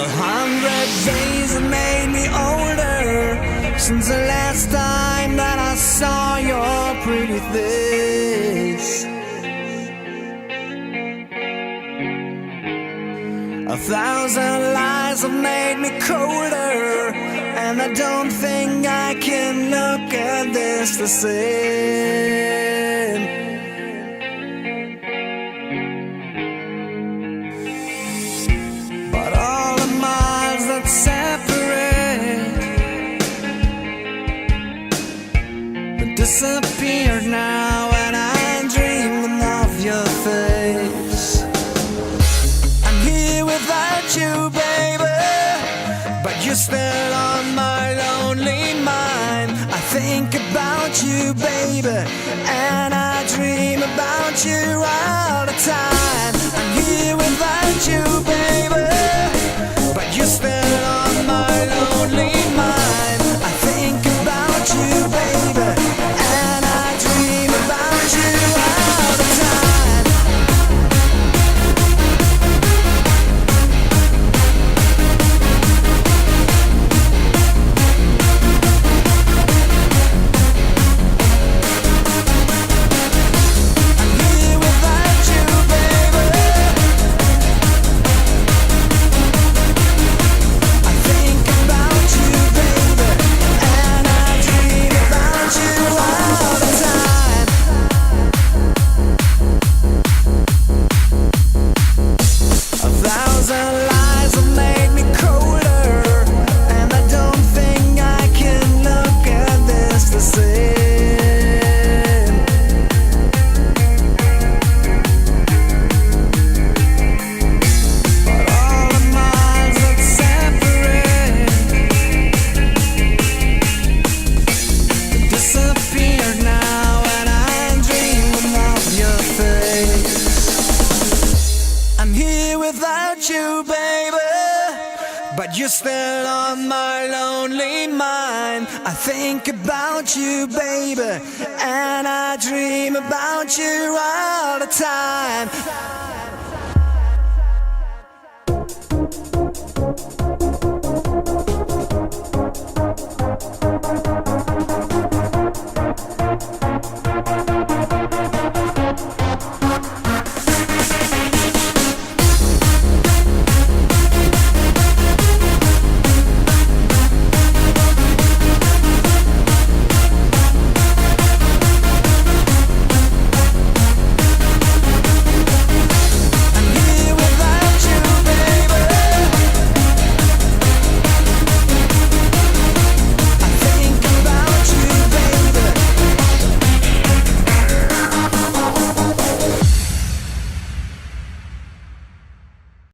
100 days have made me older since the last time that I saw your pretty face. 1,000 lies have made me colder, and I don't think I can look at this the same. But all the miles that separate have disappeared now, and I'm dreaming of your face. I'm here without you, baby, but you're still on my lonely mind. I think about you, baby, and I dream about you all the time. I'm here without you, baby, but you're still on my lonely mind. I think about you, baby, and I dream about you all the time. I'm here without you, baby. I think about you, baby, and I dream about you all the time. 1,000 lies have made me colder, and I don't think I can look at this the same. But all the miles that separate disappear now, and I'm dreaming of your face. I'm here without you, baby, but you're still on my lonely mind. I think about you, baby, and I dream about you all the time.